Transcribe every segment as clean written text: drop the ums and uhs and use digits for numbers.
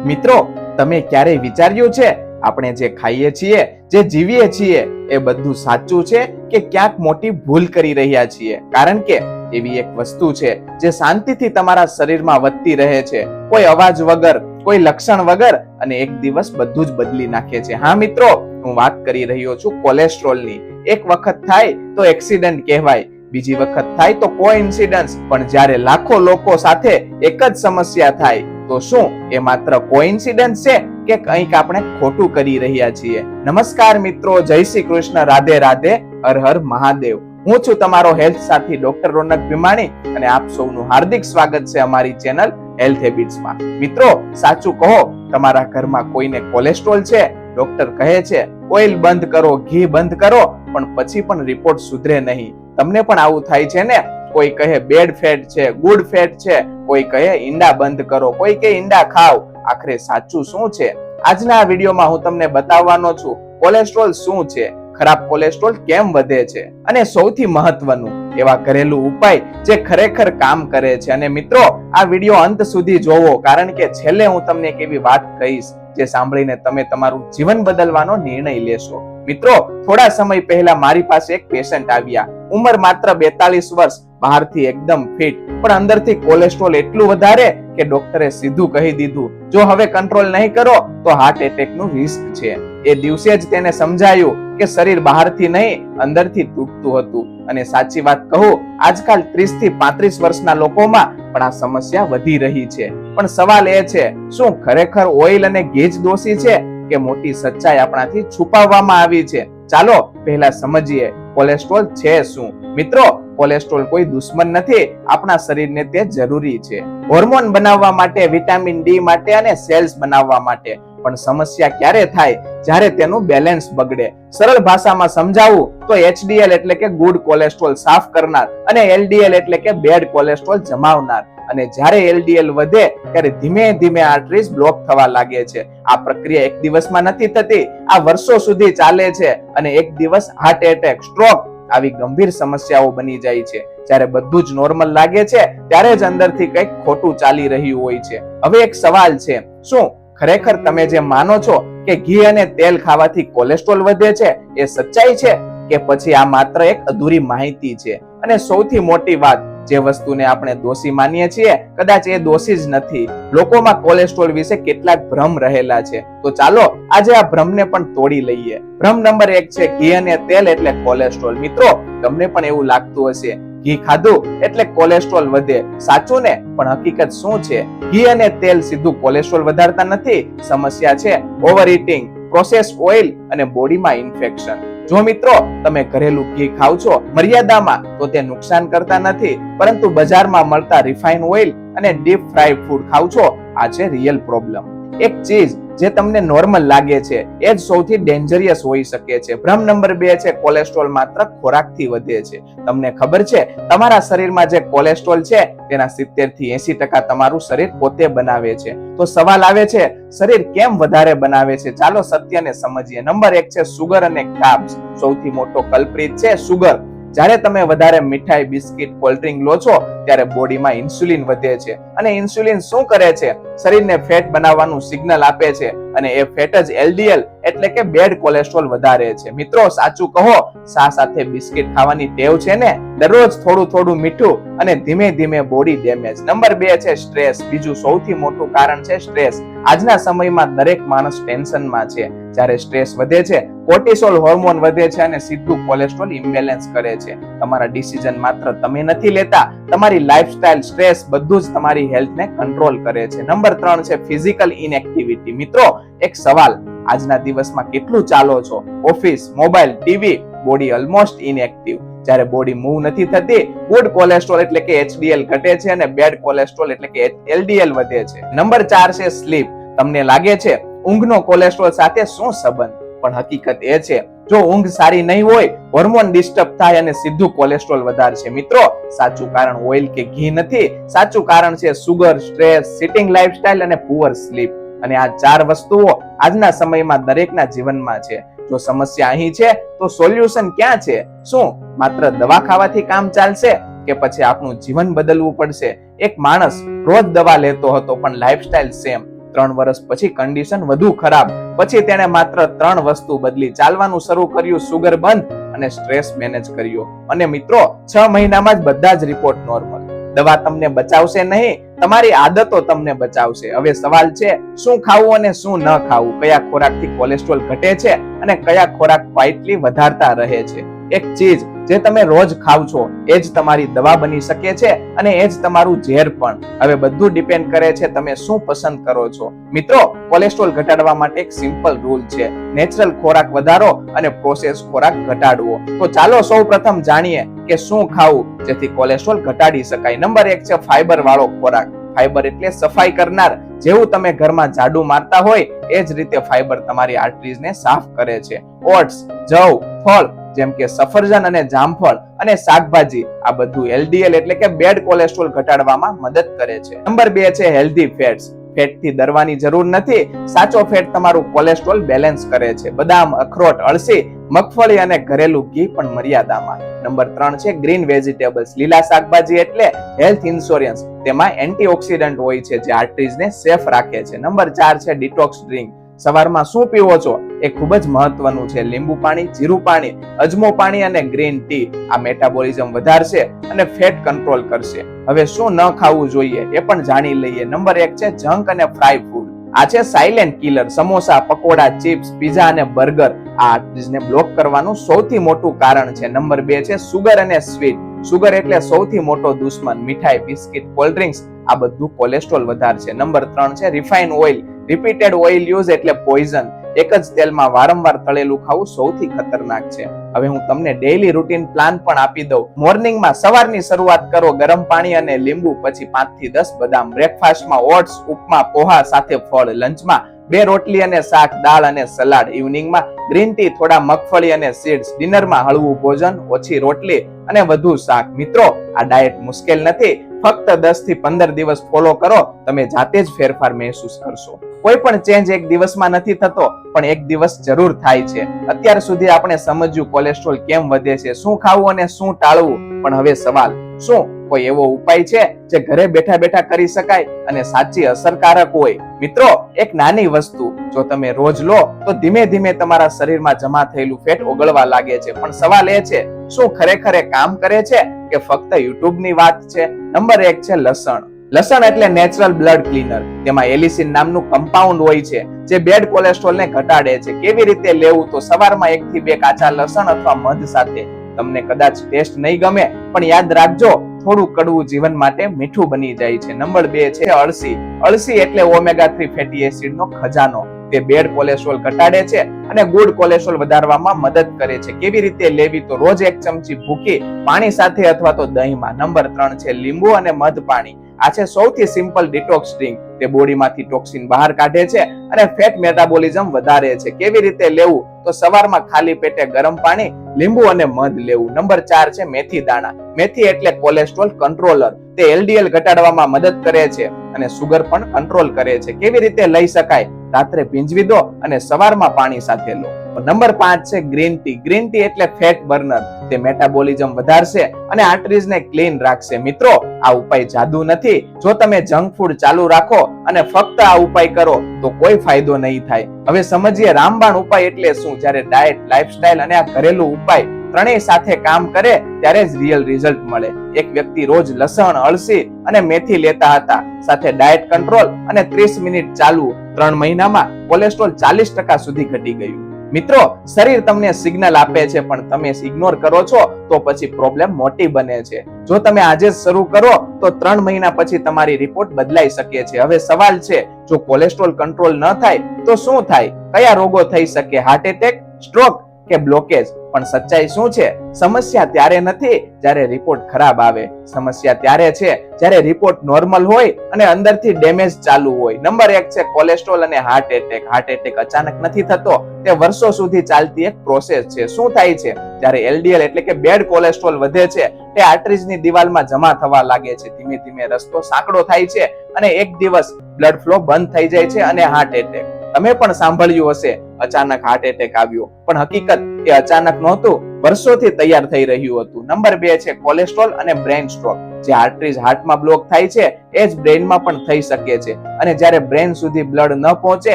મિત્રો, તમે ક્યારેય વિચાર્યું છે આપણે જે ખાઈએ છીએ, જે જીવીએ છીએ એ બધું સાચું છે કે ક્યાંક મોટી ભૂલ કરી રહ્યા છીએ? કારણ કે એવી એક વસ્તુ છે જે શાંતિથી તમારા શરીરમાં વધતી રહે છે, કોઈ અવાજ વગર, કોઈ લક્ષણ વગર, અને એક દિવસ બધું જ બદલી નાખે છે. હા મિત્રો, હું વાત કરી રહ્યો છું કોલેસ્ટ્રોલની. એક વખત થાય તો એક્સિડન્ટ કહેવાય, બીજી વખત થાય તો કોઇન્સિડન્સ, પણ જ્યારે લાખો લોકો સાથે એક જ સમસ્યા થાય તો શું એ માત્ર કોઇન્સિડન્સ છે કે કંઈક આપણે ખોટું કરી રહ્યા છીએ? નમસ્કાર મિત્રો, જય શ્રી કૃષ્ણ, રાધે રાધે, હર હર મહાદેવ. હું છું તમારો હેલ્થ સાથી ડોક્ટર રોનક ભીમાણી અને આપ સૌનું હાર્દિક સ્વાગત છે અમારી ચેનલ હેલ્થ હેબિટ્સમાં. મિત્રો, સાચું કહો, તમારા ઘરમાં કોઈને કોલેસ્ટ્રોલ છે? ડોક્ટર કહે છે ઓઇલ બંધ કરો, ઘી બંધ કરો, પણ પછી પણ રિપોર્ટ સુધરે નહીં. તમને પણ આવું થાય છે ને? કોઈ કહે બેડ ફેટ છે, ગુડ ફેટ છે, કોઈ કહે ઈંડા બંધ કરો, કોઈ કહે ઈંડા ખાવ. આખરે સાચું શું છે? આજના આ વિડીયોમાં હું તમને બતાવવાનો છું કોલેસ્ટ્રોલ શું છે, ખરાબ કોલેસ્ટ્રોલ કેમ વધે છે, અને સૌથી મહત્વનું એવા ઘરેલું ઉપાય જે ખરેખર કામ કરે છે. અને મિત્રો, આ વિડીયો અંત સુધી જોવો, કારણ કે છેલ્લે હું તમને એક એવી વાત કહીશ જે સાંભળીને તમે તમારું જીવન બદલવાનો નિર્ણય લેશો. મિત્રો, થોડા સમય પહેલા મારી પાસે એક પેશન્ટ આવ્યા. ઉંમર માત્ર 42 વર્ષ, બહારથી એકદમ ફિટ, પણ અંદરથી કોલેસ્ટ્રોલ એટલું વધારે કે ડોક્ટરે સીધું કહી દીધું, જો હવે કંટ્રોલ નહીં કરો તો હાર્ટ એટેકનું રિસ્ક છે. એ દિવસે જ તેને સમજાયું કે શરીર બહારથી નહીં અંદરથી તૂટતું હતું. અને સાચી વાત કહું, આજકાલ 30 થી 35 વર્ષના લોકોમાં પણ આ સમસ્યા વધી રહી છે. પણ સવાલ એ છે, શું ખરેખર ઓઇલ અને ઘી જ દોષી છે કે મોટી સચ્ચાઈ આપણાથી છુપાવવામાં આવી છે? ચાલો પહેલા સમજીએ કોલેસ્ટ્રોલ છે શું. મિત્રો, કોલેસ્ટ્રોલ કોઈ દુશ્મન નથી, આપણા શરીરને તે જરૂરી છે. હોર્મોન બનાવવા માટે, વિટામિન ડી માટે અને સેલ્સ બનાવવા માટે. પણ સમસ્યા ક્યારે થાય? જ્યારે તેનું બેલેન્સ બગડે. સરળ ભાષામાં સમજાવું તો HDL એટલે કે ગુડ કોલેસ્ટ્રોલ સાફ કરનાર અને LDL એટલે કે બેડ કોલેસ્ટ્રોલ જમાવનાર. અને જ્યારે LDL વધે ત્યારે ધીમે ધીમે આર્ટરીઝ બ્લોક થવા લાગે છે. આ પ્રક્રિયા એક દિવસમાં નથી થતી, આ વર્ષો સુધી ચાલે છે, અને એક દિવસ હાર્ટ એટેક, સ્ટ્રોક આવી ગંભીર સમસ્યાઓ બની જાય છે. જ્યારે બધું જ નોર્મલ લાગે છે ત્યારે જ અંદરથી કંઈક ખોટું ચાલી રહ્યું હોય છે. હવે એક સવાલ છે, શું ખરેખર તમે જે માનો છો કે ઘી અને તેલ ખાવાથી કોલેસ્ટ્રોલ વધે છે એ સચ્ચાઈ છે, કે પછી આ માત્ર એક અધૂરી માહિતી છે? અને સૌથી મોટી વાત, જે વસ્તુને આપણે દોષી માનીએ છીએ કદાચ એ દોષી જ નથી. લોકોમાં કોલેસ્ટ્રોલ વિશે કેટલાક ભ્રમ રહેલા છે, તો ચાલો આજે આ ભ્રમને પણ તોડી લઈએ. ભ્રમ નંબર 1 છે ઘી અને તેલ એટલે કોલેસ્ટ્રોલ. મિત્રો, તમને પણ એવું લાગતું હશે ઘી ખાધું એટલે કોલેસ્ટ્રોલ વધે, સાચું ને? પણ હકીકત શું છે? ઘી અને તેલ સીધું કોલેસ્ટ્રોલ વધારતા નથી. સમસ્યા છે ઓવર ઈટિંગ, પ્રોસેસ્ડ ઓઇલ અને બોડીમાં ઇન્ફેક્શન. જો મિત્રો, તમે ઘરેલું ઘી ખાવ છો મર્યાદામાં તો તે નુકસાન કરતા નથી, પરંતુ બજારમાં મળતા રિફાઇન ઓઇલ અને ડીપ ફ્રાય ફૂડ ખાવ છો, આ છે રિયલ પ્રોબ્લેમ. એક ચીજ જે તમને નોર્મલ લાગે છે એ જ સૌથી ડેન્જરિયસ હોઈ શકે છે. ભ્રમ નંબર 2 છે કોલેસ્ટ્રોલ માત્ર ખોરાકથી વધે છે. તમને ખબર છે તમારા શરીરમાં જે કોલેસ્ટ્રોલ છે તેના 70 થી 80% તમારું શરીર પોતે બનાવે છે. તો સવાલ આવે છે, શરીર કેમ વધારે બનાવે છે? ચાલો સત્યને સમજીએ. નંબર 1 છે સુગર અને કાર્બ્સ. સૌથી મોટો કલ્પ્રિટ છે સુગર. જ્યારે તમે વધારે મીઠાઈ, બિસ્કિટ, કોલ્ડ્રિંક લો છો ત્યારે બોડીમાં ઇન્સ્યુલિન વધે છે. અને ઇન્સ્યુલિન શું કરે છે? શરીરને ફેટ બનાવવાનું સિગ્નલ આપે છે, અને એ ફેટ જ LDL એટલે કે બેડ કોલેસ્ટ્રોલ વધારે છે. મિત્રો, સાચું કહો, શા સાથે બિસ્કિટ ખાવાની ટેવ છે ને? દરરોજ થોડું થોડું મીઠું અને ધીમે ધીમે બોડી ડેમેજ. નંબર 2 છે સ્ટ્રેસ. બીજું સૌથી મોટું કારણ છે સ્ટ્રેસ. આજના સમયમાં દરેક માણસ ટેન્શનમાં છે. જ્યારે સ્ટ્રેસ વધે છે, કોર્ટિસોલ હોર્મોન વધે છે અને સીધું કોલેસ્ટ્રોલ ઇમ્બેલેન્સ કરે છે. તમારા ડિસિઝન માત્ર તમે નથી લેતા, તમારી લાઇફસ્ટાઇલ, સ્ટ્રેસ બધું જ તમારી હેલ્થને કંટ્રોલ કરે છે. નંબર 3 છે ફિઝિકલ ઇનએક્ટિવિટી. મિત્રો, એક સવાલ, આજના દિવસમાં કેટલું ચાલો છો? Office, mobile, TV, body almost inactive. જ્યારે બોડી મૂવ નથી થતી, ગુડ કોલેસ્ટ્રોલ એટલે કે HDL ઘટે છે અને બેડ કોલેસ્ટ્રોલ એટલે કે LDL વધે છે. નંબર 4 છે સ્લીપ. તમને લાગે છે ઊંઘનો કોલેસ્ટ્રોલ સાથે શું સંબંધ? પણ હકીકત એ છે, જો ઊંઘ સારી નહીં હોય, હોર્મોન ડિસ્ટર્બ થાય અને સીધું કોલેસ્ટ્રોલ વધારશે. મિત્રો, સાચું કારણ ઓઇલ કે ઘી નથી, સાચું કારણ છે સુગર, સ્ટ્રેસ, સિટિંગ લાઇફસ્ટાઇલ અને પુઅર સ્લીપ. અને આ 4 વસ્તુઓ આજના સમયમાં દરેકના જીવનમાં છે. જો સમસ્યા અહીં છે તો સોલ્યુશન ક્યાં છે? શું માત્ર દવા ખાવાથી કામ ચાલશે કે પછી આપણું જીવન બદલવું પડશે? એક માણસ રોજ દવા લેતો હતો પણ લાઇફસ્ટાઇલ સેમ. 3 વર્ષ પછી કન્ડિશન વધુ ખરાબ. પછી તેણે માત્ર 3 વસ્તુ બદલી, ચાલવાનું શરૂ કર્યું, સુગર બંધ અને સ્ટ્રેસ મેનેજ કર્યો. અને મિત્રો 6 મહિનામાં જ બધા જ રિપોર્ટ નોર્મલ. દવા તમને બચાવશે નહીં, તમારી આદતો તમને બચાવશે. હવે સવાલ છે, શું ખાવું અને શું ન ખાવું? કયા ખોરાકથી કોલેસ્ટ્રોલ ઘટે છે અને કયા ખોરાક ક્વાઇટલી વધારતા રહે છે? એક ચીજ જે તમે રોજ ખાવ છો એ જ તમારી દવા બની શકે છે અને એ જ તમારું ઝેર પણ. હવે બધું ડિપેન્ડ કરે છે તમે શું પસંદ કરો છો. મિત્રો, કોલેસ્ટ્રોલ ઘટાડવા માટે એક સિમ્પલ રૂલ છે, નેચરલ ખોરાક વધારો અને પ્રોસેસ ખોરાક ઘટાડવો. તો ચાલો સૌપ્રથમ જાણીએ કે શું ખાવું જેથી કોલેસ્ટ્રોલ ઘટાડી શકાય. નંબર 1 છે ફાઈબર વાળો ખોરાક. ફાઈબર એટલે સફાઈ કરનાર. જેવું તમે ઘરમાં ઝાડુ મારતા હોય એ જ રીતે ફાઈબર તમારી આર્ટરીઝને સાફ કરે છે. ઓટ્સ, જવ, ફળ જેમ કે સફરજન અને જામફળ અને શાકભાજી, આ બધું એલડીએલ એટલે કે બેડ કોલેસ્ટ્રોલ ઘટાડવામાં મદદ કરે છે. નંબર 2 છે હેલ્ધી ફેટ્સ. ફેટથી ડરવાની જરૂર નથી. સાચો ફેટ તમારું કોલેસ્ટ્રોલ બેલેન્સ કરે છે. બદામ, અખરોટ, અળસી, મગફળી અને ઘરેલું ઘી પણ મર્યાદામાં. નંબર 3 છે ગ્રીન વેજીટેબલ્સ. લીલા શાકભાજી એટલે હેલ્થ ઇન્સ્યોરન્સ. તેમાં એન્ટીઓક્સિડન્ટ હોય છે જે આર્ટરીઝને સેફ રાખે છે. નંબર 4 છે ડિટોક્સ ડ્રિંક. સવારમાં શું પીવો છો એ ખૂબ જ મહત્વનું છે. લીંબુ પાણી, જીરું પાણી, અજમો પાણી અને ગ્રીન ટી. આ મેટાબોલિઝમ વધારશે અને ફેટ કંટ્રોલ કરશે. હવે શું ન ખાવું જોઈએ એ પણ જાણી લઈએ. નંબર 1 છે જંક અને ફ્રાય ફૂડ. આ છે silent killer. Samosa, pakora, chips, pizza અને બર્ગર આ આર્ટરીઝને બ્લોક કરવાનું સૌથી મોટું કારણ છે. નંબર 2 છે સુગર અને સ્વીટ. સુગર એટલે સૌથી મોટો દુશ્મન. મીઠાઈ, બિસ્કિટ, કોલ્ડ ડ્રિંક્સ આ બધું કોલેસ્ટ્રોલ વધારશે. નંબર 3 છે refine oil. Repeated oil use એટલે પોઈઝન. એક જ તેલમાં વારંવાર તળેલું ખાવું સૌથી ખતરનાક છે. હવે હું તમને ડેઈલી રૂટીન પ્લાન પણ આપી દઉં. મોર્નિંગમાં સવારની શરૂઆત કરો ગરમ પાણી અને લીંબુ, પછી 5 થી 10 બદામ. બ્રેકફાસ્ટમાં ઓટ્સ, ઉપમા, પોહા સાથે ફળ. લંચમાં 2 રોટલી અને શાક, દાળ અને સલાડ. ઇવનિંગમાં ગ્રીન ટી, થોડા મગફળી અને સીડ્સ. ડિનરમાં હળવું ભોજન, ઓછી રોટલી અને વધુ શાક. મિત્રો, આ ડાયટ મુશ્કેલ નથી. ફક્ત 10 થી 15 દિવસ ફોલો કરો, તમે જાતે જ ફેરફાર મહેસૂસ કરશો. કોઈ પણ ચેન્જ એક દિવસમાં નથી થતો, પણ એક દિવસ જરૂર થાય છે. અત્યાર સુધી આપણે સમજ્યું કોલેસ્ટ્રોલ કેમ વધે છે, શું ખાવું અને શું ટાળવું. પણ હવે સવાલ, શું કોઈ એવો ઉપાય છે જે ઘરે બેઠા બેઠા કરી શકાય અને સાચી અસરકારક હોય? મિત્રો, એક નાની વસ્તુ જો તમે રોજ લો તો ધીમે ધીમે તમારા શરીરમાં જમા થયેલું ફેટ ઓગળવા લાગે છે. પણ સવાલ એ છે, શું ખરેખર કામ કરે છે કે ફક્ત યુટ્યુબ ની વાત છે? નંબર 1 છે લસણ. લસણ એટલે નેચરલ બ્લડ ક્લીનર. તેમાં એલિસિન નામનું કમ્પાઉન્ડ હોય છે જે બેડ કોલેસ્ટ્રોલને ઘટાડે છે. કેવી રીતે લેવું? તો સવારમાં 1 થી 2 કાચા લસણ અથવા મધ સાથે. તમને કદાચ ટેસ્ટ નહીં ગમે, પણ યાદ રાખજો, થોડું કડવું જીવન માટે મીઠું બની જાય છે. નંબર 2 છે અળસી. અળસી એટલે ઓમેગા 3 ફેટી એસિડ નો ખજાનો. તે બેડ કોલેસ્ટ્રોલ ઘટાડે છે અને ગુડ કોલેસ્ટ્રોલ વધારવામાં મદદ કરે છે. કેવી રીતે લેવી? તો રોજ 1 ચમચી ભૂકી પાણી સાથે અથવા તો દહીંમાં. નંબર 3 છે લીંબુ અને મધ પાણી. આ છે સૌથી સિમ્પલ ડિટોક્સ ડ્રિંક. તે બોડીમાંથી ટોક્સિન બહાર કાઢે છે અને ફેટ મેટાબોલિઝમ વધારે છે. કેવી રીતે લેવું? તો સવારમાં ખાલી પેટે ગરમ પાણી, લીંબુ અને મધ લેવું. નંબર 4 છે મેથી દાણા. મેથી એટલે કોલેસ્ટ્રોલ કંટ્રોલર. તે એલડીએલ ઘટાડવામાં મદદ કરે છે અને સુગર પણ કંટ્રોલ કરે છે. કેવી રીતે લઈ શકાય? રાત્રે ભીંજવી દો અને સવારમાં પાણી સાથે લો. નંબર 5 છે ગ્રીન ટી. ગ્રીન ટી એટલે ફેટ બર્નર. તે મેટાબોલિઝમ વધારશે અને આર્ટરીઝને ક્લીન રાખશે. મિત્રો, આ ઉપાય જાદુ નથી. જો તમે જંક ફૂડ ચાલુ રાખો અને ફક્ત આ ઉપાય કરો તો કોઈ ફાયદો નહીં થાય. હવે સમજીએ રામબાણ ઉપાય એટલે શું. જ્યારે ડાયટ, લાઇફસ્ટાઇલ અને આ ઘરેલું ઉપાય ત્રણેય સાથે કામ કરે ત્યારે જ રિયલ રિઝલ્ટ મળે. એક વ્યક્તિ રોજ લસણ, અળસી અને મેથી લેતા હતા, સાથે ડાયટ કંટ્રોલ અને 30 મિનિટ ચાલવું. 3 મહિનામાં કોલેસ્ટ્રોલ 40% સુધી ઘટી ગયું. મિત્રો, શરીર તમને સિગ્નલ આપે છે પણ તમે ઇગ્નોર કરો છો તો પછી પ્રોબ્લેમ મોટી બને છે. જો તમે આજે જ શરૂ કરો તો 3 મહિના પછી તમારી રિપોર્ટ બદલાઈ શકે છે. હવે સવાલ છે, જો કોલેસ્ટ્રોલ કંટ્રોલ ન થાય તો શું થાય? કયા રોગો થઈ શકે? હાર્ટ એટેક, સ્ટ્રોક કે બ્લોકેજ? પણ સચ્ચાઈ શું છે? સમસ્યા ત્યારે નથી જ્યારે રિપોર્ટ ખરાબ આવે. સમસ્યા ત્યારે છે જ્યારે રિપોર્ટ નોર્મલ હોય અને અંદરથી ડેમેજ ચાલુ હોય. નંબર 1 છે કોલેસ્ટ્રોલ અને હાર્ટ એટેક. હાર્ટ એટેક અચાનક નથી થતો, તે વર્ષો સુધી ચાલતી એક પ્રોસેસ છે. શું થાય છે? જ્યારે એલડીએલ એટલે કે બેડ કોલેસ્ટ્રોલ વધે છે, તે આર્ટરીઝની દિવાલમાં જમા થવા લાગે છે. ધીમે ધીમે રસ્તો સાંકડો થાય છે અને એક દિવસ બ્લડ ફ્લો બંધ થઈ જાય છે અને હાર્ટ એટેક. તમે પણ સાંભળ્યું હશે, અચાનક હાર્ટ એટેક આવ્યો, પણ હકીકત એ અચાનક નહોતું, વર્ષોથી તૈયાર થઈ રહ્યું હતું. નંબર 2 છે કોલેસ્ટ્રોલ અને બ્રેઇન સ્ટ્રોક. જે આર્ટરીઝ હાર્ટમાં બ્લોક થાય છે એ જ બ્રેઇનમાં પણ થઈ શકે છે અને જ્યારે બ્રેઇન સુધી બ્લડ ન પહોંચે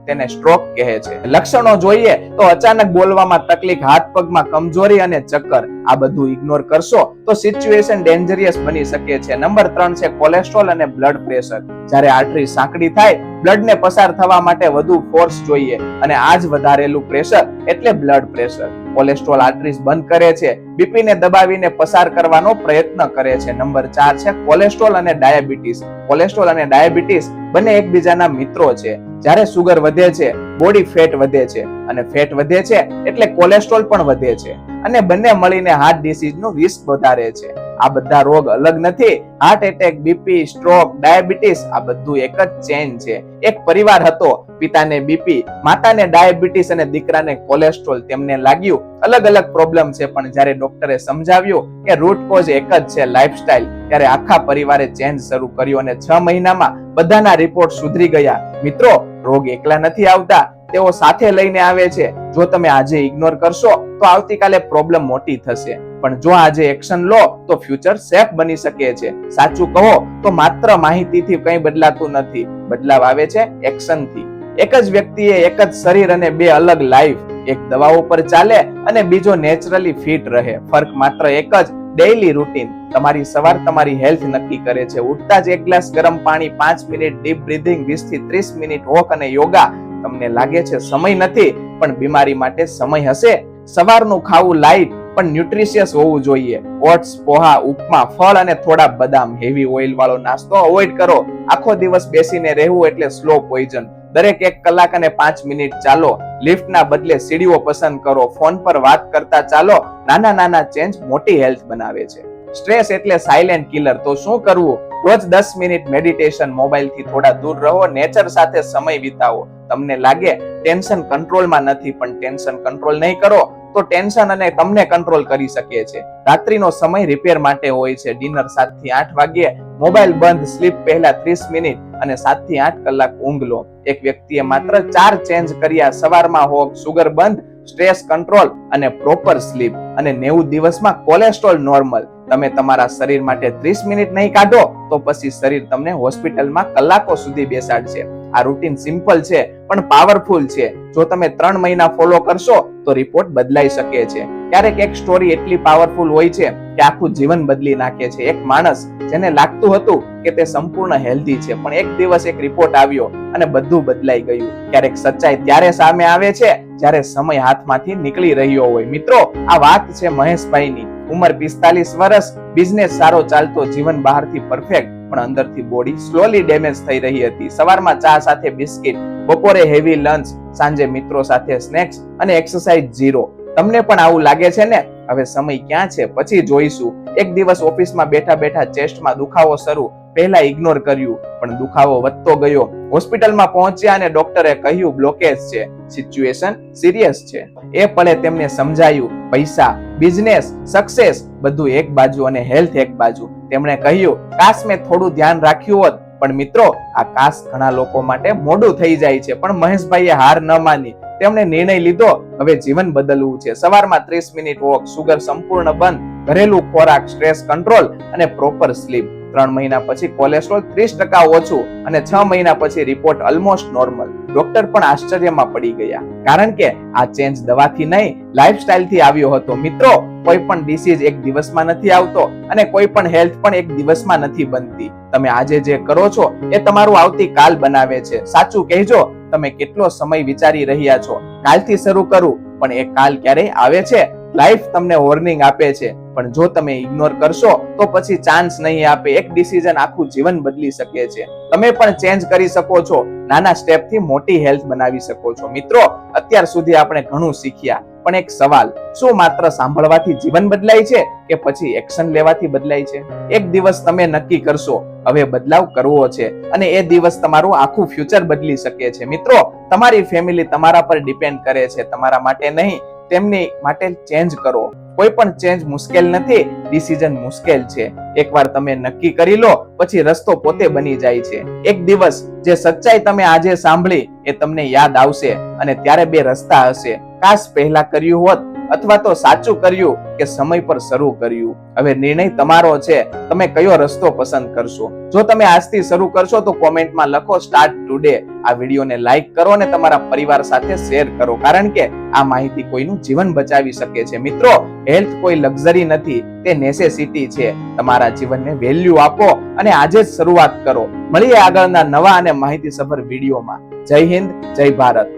તેને સ્ટ્રોક કહે છે. લક્ષણો જોઈએ તો અચાનક બોલવામાં તકલીફ, હાથ પગમાં કમજોરી અને ચક્કર. આ બધું ઇગ્નોર કરશો તો સિચ્યુએશન ડેન્જરિયસ બની શકે છે. નંબર 3 છે કોલેસ્ટ્રોલ અને બ્લડ પ્રેશર. જ્યારે આર્ટરી સાંકડી થાય, બ્લડને પસાર થવા માટે વધુ ફોર્સ જોઈએ અને આ જ વધારેલું પ્રેશર એટલે બ્લડ પ્રેશર. કોલેસ્ટ્રોલ આર્ટરીઝ બંધ કરે છે, બીપીને દબાવીને પસાર કરવાનો પ્રયત્ન કરે છે. નંબર 4 છે કોલેસ્ટ્રોલ અને ડાયાબિટીસ. કોલેસ્ટ્રોલ અને ડાયાબિટીસ બંને એકબીજાના મિત્રો છે. જ્યારે સુગર વધે છે, બોડી ફેટ વધે છે અને ફેટ વધે છે એટલે કોલેસ્ટ્રોલ પણ વધે છે અને બંને મળીને હાર્ટ ડિસીઝનું રિસ્ક વધારે છે. આ બધા રોગ અલગ નથી. Heart attack, BP, stroke, diabetes આ બધું એક જ ચેન છે. એક પરિવાર હતો, પિતાને બીપી, માતાને ડાયાબિટીસ અને દીકરાને કોલેસ્ટ્રોલ. તેમને લાગ્યું અલગ અલગ પ્રોબ્લેમ છે, પણ જ્યારે ડોક્ટરે સમજાવ્યું કે રૂટ કોઝ એક જ છે, લાઇફસ્ટાઇલ, ત્યારે આખા પરિવારે ચેન્જ શરૂ કર્યો અને 6 મહિનામાં બધાના રિપોર્ટ સુધરી ગયા. મિત્રો, રોગ એકલા નથી આવતા, તેઓ સાથે લઈને આવે છે. જો તમે આજે ઇગ્નોર કરશો તો આવતીકાલે પ્રોબ્લેમ મોટી થશે, પણ જો આજે એક્શન લો તો ફ્યુચર સેફ બની શકે છે. સાચું કહો તો માત્ર માહિતીથી કંઈ બદલાતું નથી, બદલાવ આવે છે એક્શનથી. એક જ વ્યક્તિએ એક જ શરીર અને 2 અલગ લાઈફ. એક દવાઓ પર ચાલે અને બીજો નેચરલી ફિટ રહે. ફરક માત્ર એક જ, ડેઈલી રૂટીન. તમારી સવાર તમારી હેલ્થ નક્કી કરે છે. ઉઠતા જ 1 ગ્લાસ ગરમ પાણી, 5 મિનિટ ડીપ બ્રીથિંગ, 20 થી 30 મિનિટ વોક અને યોગા. તમને લાગે છે સમય નથી, પણ બીમારી માટે સમય હશે. સવારનું ખાવું લાઈટ પણ ન્યુટ્રિશિયસ હોવું જોઈએ. ઓટ્સ, પોહા, ઉપમા, ફળ અને થોડા બદામ. હેવી ઓઇલ વાળો નાસ્તો અવોઇડ કરો. આખો દિવસ બેસીને રહેવું એટલે સ્લો પોઈઝન. દરેક 1 કલાક અને 5 મિનિટ ચાલો. લિફ્ટના બદલે સીડીઓ પસંદ કરો. ફોન પર વાત કરતા ચાલો. નાના નાના ચેન્જ મોટી હેલ્થ બનાવે છે. સ્ટ્રેસ એટલે સાયલેન્ટ કિલર. તો શું કરવું? રોજ 10 મિનિટ મેડિટેશન. મોબાઈલથી થોડા દૂર રહો, નેચર સાથે સમય વિતાવો. તમને લાગે ટેન્શન કંટ્રોલમાં નથી, પણ ટેન્શન કંટ્રોલ નહીં કરો તો ટેન્શન અને તમને કંટ્રોલ કરી શકે છે. રાત્રિનો સમય રિપેર માટે હોય છે. ડિનર 7 થી 8 વાગ્યે, મોબાઈલ બંધ, સ્લીપ પહેલા 30 મિનિટ અને 7 થી 8 કલાક ઊંઘ લો. એક વ્યક્તિએ માત્ર 4 ચેન્જ કર્યા. સવારમાં વોક, સુગર બંધ, સ્ટ્રેસ કંટ્રોલ અને પ્રોપર સ્લીપ, અને 90 દિવસમાં કોલેસ્ટ્રોલ નોર્મલ. તમે તમારા શરીર માટે 30 મિનિટ નહીં કાઢો તો પછી શરીર તમને હોસ્પિટલમાં કલાકો સુધી બેસાડશે. આ રૂટીન સિમ્પલ છે પણ પાવરફુલ છે. જો તમે 3 મહિના ફોલો કરશો તો રિપોર્ટ બદલાઈ શકે છે. ક્યારેક એક સ્ટોરી એટલી પાવરફુલ હોય છે કે આખું જીવન બદલી નાખે છે. એક માણસ જેને લાગતું હતું કે તે સંપૂર્ણ હેલ્ધી છે, પણ એક દિવસ એક રિપોર્ટ આવ્યો અને બધું બદલાઈ ગયું. ક્યારેક સચ્ચાઈ ત્યારે સામે આવે છે જ્યારે સમય હાથમાંથી નીકળી રહ્યો હોય. મિત્રો, આ વાત છે મહેશભાઈની. ઉંમર 45 વર્ષ, બિઝનેસ સારો ચાલતો, જીવન બહારથી પરફેક્ટ પણ અંદરથી બોડી સ્લોલી ડેમેજ થઈ રહી હતી. સવારમાં ચા સાથે બિસ્કિટ, બપોરે હેવી લંચ, સાંજે મિત્રો સાથે સ્નેક્સ અને એક્સરસાઇઝ 0. તમને પણ આવું લાગે છે ને? હવે સમય ક્યાં છે, પછી જોઈશું. એક દિવસ ઓફિસમાં બેઠા બેઠા ચેસ્ટમાં દુખાવો શરૂ. પહેલા ઇગ્નોર કર્યું, પણ દુખાવો વધતો ગયો. હોસ્પિટલમાં પહોંચ્યા અને ડોક્ટરે કહ્યું બ્લોકેજ છે. સિચ્યુએશન સિરિયસ છે. એ પળે તેમને સમજાયું પૈસા, બિઝનેસ, સક્સેસ બધું એક બાજુ અને હેલ્થ એક બાજુ. તેમણે કહ્યું કાશ મેં થોડું ધ્યાન રાખ્યું હોત. પણ મિત્રો, આ કાશ ઘણા લોકો માટે મોડું થઈ જાય છે, પણ મહેશભાઈએ હાર ન માની. તેમણે નિર્ણય લીધો, હવે જીવન બદલવું છે. સવારમાં 30 મિનિટ વોક, સુગર સંપૂર્ણ બંધ, ઘરેલું ખોરાક, સ્ટ્રેસ કંટ્રોલ અને પ્રોપર સ્લીપ. 3 મહિના પછી કોલેસ્ટ્રોલ 30% ઓછું અને 6 મહિના પછી રિપોર્ટ ઓલમોસ્ટ નોર્મલ. ડોક્ટર પણ આશ્ચર્યમાં પડી ગયા, કારણ કે આ ચેન્જ દવાથી નહીં, લાઇફસ્ટાઇલથી આવ્યો હતો. મિત્રો, કોઈ પણ ડિસીઝ એક દિવસમાં નથી આવતો અને કોઈ પણ હેલ્થ પણ એક દિવસમાં નથી બનતી. તમે આજે જે કરો છો એ તમારું આવતીકાલ બનાવે છે. સાચું કહેજો, તમે કેટલો સમય વિચારી રહ્યા છો કાલથી શરૂ કરું, પણ એ કાલ ક્યારે આવે છે? લાઈફ તમને વોર્નિંગ આપે છે, પણ જો તમે ઇગ્નોર કરશો તો પછી ચાન્સ નહીં આપે. એક ડિસિઝન આખું જીવન બદલી શકે છે. તમે પણ ચેન્જ કરી શકો છો. નાના સ્ટેપથી મોટી હેલ્થ બનાવી શકો છો. મિત્રો, અત્યાર સુધી આપણે ઘણું શીખ્યા, પણ એક સવાલ, શું માત્ર સાંભળવાથી જીવન બદલાય છે કે પછી એક્શન લેવાથી બદલાય છે? એક દિવસ તમે નક્કી કરશો હવે બદલાવ કરવો છે, અને એ દિવસ તમારું આખું ફ્યુચર બદલી શકે છે. મિત્રો, તમારી ફેમિલી તમારા પર ડિપેન્ડ કરે છે, તમારા માટે નહીં. તેમની માટે ચેન્જ કરો. કોઈ પણ ચેન્જ મુશ્કેલ નથી, ડિસિઝન મુશ્કેલ છે. એકવાર તમે નક્કી કરી લો પછી રસ્તો પોતે બની જાય છે. એક દિવસ જે સચ્ચાઈ તમે આજે સાંભળી એ તમને યાદ આવશે, અને ત્યારે 2 રસ્તા હશે. કાશ પહેલા કર્યું હોત અથવા તો સાચું કર્યું કે સમય પર શરૂ કર્યું? હવે નિર્ણય તમારો છે, તમે કયો રસ્તો પસંદ કરશો. જો તમે આજથી શરૂ કરશો તો કોમેન્ટમાં લખો સ્ટાર્ટ ટુડે. આ વિડીયોને લાઈક કરો અને તમારા પરિવાર સાથે શેર કરો, કારણ કે આ માહિતી કોઈનું જીવન બચાવી શકે છે. મિત્રો, હેલ્થ કોઈ લક્ઝરી નથી, તે નેસેસિટી છે. તમારા જીવનને વેલ્યુ આપો અને આજે જ શરૂઆત કરો. મળીએ આગળના નવા અને માહિતીસભર વિડીયોમાં. જય હિન્દ, જય ભારત.